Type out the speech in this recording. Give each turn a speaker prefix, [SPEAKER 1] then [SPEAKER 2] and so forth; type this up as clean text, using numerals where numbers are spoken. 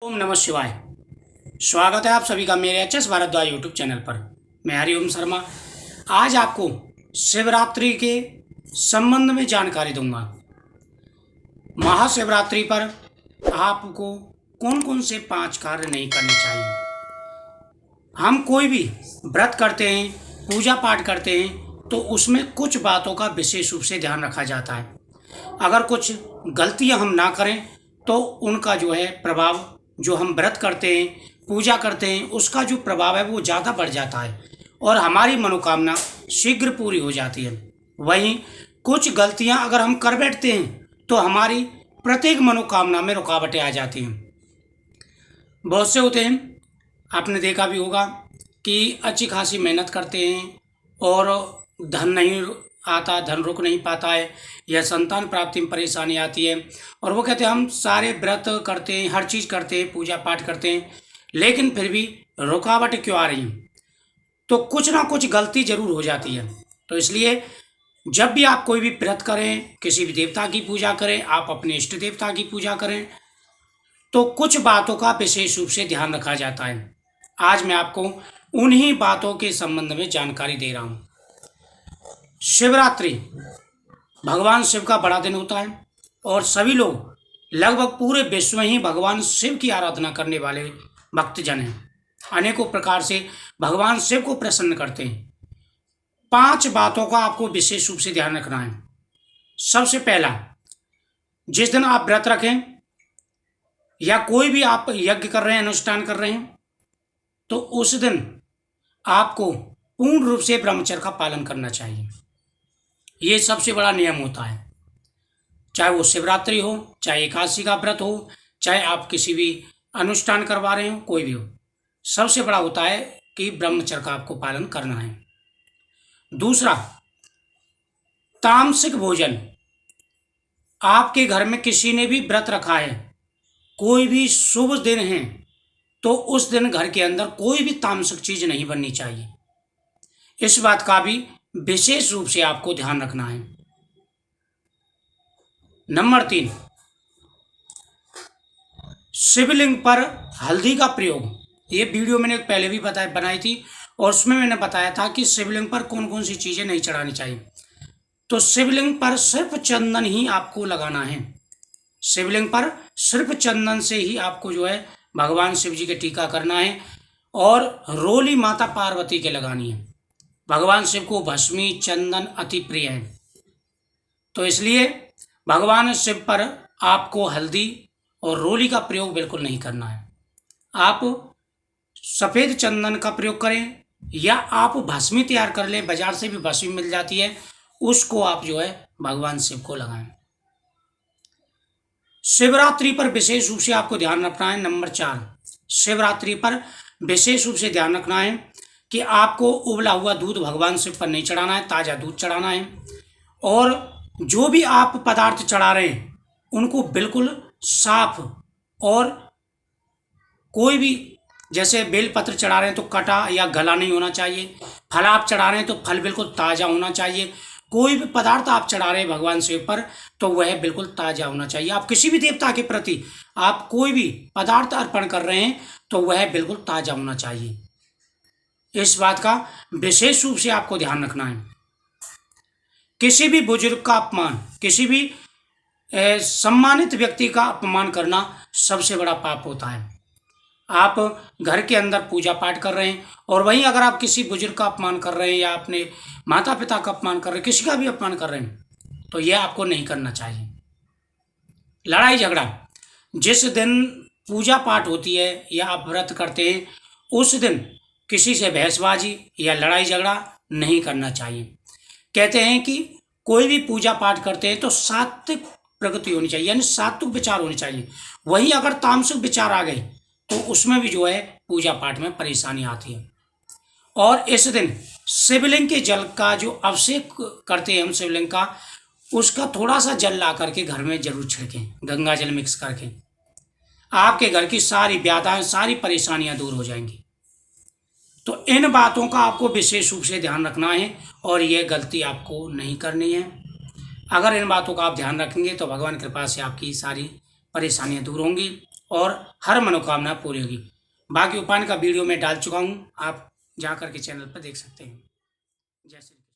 [SPEAKER 1] ओम नमः शिवाय। स्वागत है आप सभी का मेरे H S Bhardwaj YouTube channel पर। मैं हरिओम शर्मा आज आपको शिवरात्रि के संबंध में जानकारी दूंगा। महाशिवरात्रि पर आपको कौन कौन से 5 कार्य नहीं करने चाहिए। हम कोई भी व्रत करते हैं, पूजा पाठ करते हैं तो उसमें कुछ बातों का विशेष रूप से ध्यान रखा जाता है। अगर कुछ गलतियां हम ना करें तो उनका जो है प्रभाव, जो हम व्रत करते हैं, पूजा करते हैं, उसका जो प्रभाव है वो ज़्यादा बढ़ जाता है और हमारी मनोकामना शीघ्र पूरी हो जाती है। वहीं कुछ गलतियां अगर हम कर बैठते हैं तो हमारी प्रत्येक मनोकामना में रुकावटें आ जाती हैं। बहुत से होते हैं, आपने देखा भी होगा कि अच्छी खासी मेहनत करते हैं और धन नहीं आता, धन रुक नहीं पाता है या संतान प्राप्ति में परेशानी आती है और वो कहते हैं हम सारे व्रत करते हैं, हर चीज़ करते हैं, पूजा पाठ करते हैं, लेकिन फिर भी रुकावट क्यों आ रही है। तो कुछ ना कुछ गलती जरूर हो जाती है। तो इसलिए जब भी आप कोई भी व्रत करें, किसी भी देवता की पूजा करें, आप अपने इष्ट देवता की पूजा करें, तो कुछ बातों का विशेष रूप से ध्यान रखा जाता है। आज मैं आपको उन्हीं बातों के संबंध में जानकारी दे रहा हूँ। शिवरात्रि भगवान शिव का बड़ा दिन होता है और सभी लोग, लगभग पूरे विश्व में ही भगवान शिव की आराधना करने वाले भक्तजन हैं। अनेकों प्रकार से भगवान शिव को प्रसन्न करते हैं। 5 बातों का आपको विशेष रूप से ध्यान रखना है। सबसे पहला, जिस दिन आप व्रत रखें या कोई भी आप यज्ञ कर रहे हैं, अनुष्ठान कर रहे हैं, तो उस दिन आपको पूर्ण रूप से ब्रह्मचर्य का पालन करना चाहिए। ये सबसे बड़ा नियम होता है। चाहे वो शिवरात्रि हो, चाहे एकादशी का व्रत हो, चाहे आप किसी भी अनुष्ठान करवा रहे हो, कोई भी हो, सबसे बड़ा होता है कि ब्रह्मचर्य का आपको पालन करना है। दूसरा, तामसिक भोजन। आपके घर में किसी ने भी व्रत रखा है, कोई भी शुभ दिन है, तो उस दिन घर के अंदर कोई भी तामसिक चीज नहीं बननी चाहिए। इस बात का भी विशेष रूप से आपको ध्यान रखना है। नंबर 3, शिवलिंग पर हल्दी का प्रयोग। ये वीडियो मैंने पहले भी बनाई थी और उसमें मैंने बताया था कि शिवलिंग पर कौन कौन सी चीजें नहीं चढ़ानी चाहिए। तो शिवलिंग पर सिर्फ चंदन ही आपको लगाना है। शिवलिंग पर सिर्फ चंदन से ही आपको जो है भगवान शिव जी के टीका करना है और रोली माता पार्वती के लगानी है। भगवान शिव को भस्मी चंदन अति प्रिय है, तो इसलिए भगवान शिव पर आपको हल्दी और रोली का प्रयोग बिल्कुल नहीं करना है। आप सफ़ेद चंदन का प्रयोग करें या आप भस्मी तैयार कर लें, बाजार से भी भस्मी मिल जाती है, उसको आप जो है भगवान शिव को लगाएं। शिवरात्रि पर विशेष रूप से आपको ध्यान रखना है। नंबर 4, शिवरात्रि पर विशेष रूप से ध्यान रखना है कि आपको उबला हुआ दूध भगवान शिव पर नहीं चढ़ाना है, ताज़ा दूध चढ़ाना है। और जो भी आप पदार्थ चढ़ा रहे हैं उनको बिल्कुल साफ, और कोई भी, जैसे बेलपत्र चढ़ा रहे हैं तो कटा या गला नहीं होना चाहिए। फल आप चढ़ा रहे हैं तो फल बिल्कुल ताज़ा होना चाहिए। कोई भी पदार्थ आप चढ़ा रहे हैं भगवान शिव पर तो वह बिल्कुल ताज़ा होना चाहिए। आप किसी भी देवता के प्रति आप कोई भी पदार्थ अर्पण कर रहे हैं तो वह बिल्कुल ताज़ा होना चाहिए। इस बात का विशेष रूप से आपको ध्यान रखना है। किसी भी बुजुर्ग का अपमान, किसी भी सम्मानित व्यक्ति का अपमान करना सबसे बड़ा पाप होता है। आप घर के अंदर पूजा पाठ कर रहे हैं और वहीं अगर आप किसी बुजुर्ग का अपमान कर रहे हैं या अपने माता पिता का अपमान कर रहे हैं, किसी का भी अपमान कर रहे हैं, तो यह आपको नहीं करना चाहिए। लड़ाई झगड़ा, जिस दिन पूजा पाठ होती है या आप व्रत करते हैं उस दिन किसी से बहसबाजी या लड़ाई झगड़ा नहीं करना चाहिए। कहते हैं कि कोई भी पूजा पाठ करते हैं तो सात्विक प्रगति होनी चाहिए, यानी सात्विक विचार होने चाहिए। वहीं अगर तामसिक विचार आ गए तो उसमें भी जो है पूजा पाठ में परेशानी आती है। और इस दिन शिवलिंग के जल का जो अभिषेक करते हैं हम शिवलिंग का, उसका थोड़ा सा जल ला करके घर में जरूर छिड़कें, गंगा जल मिक्स करके। आपके घर की सारी व्याधाएं, सारी परेशानियां दूर हो जाएंगी। तो इन बातों का आपको विशेष रूप से ध्यान रखना है और यह गलती आपको नहीं करनी है। अगर इन बातों का आप ध्यान रखेंगे तो भगवान कृपा से आपकी सारी परेशानियां दूर होंगी और हर मनोकामना पूरी होगी। बाकी उपाय का वीडियो मैं डाल चुका हूँ, आप जा करके चैनल पर देख सकते हैं। जय श्री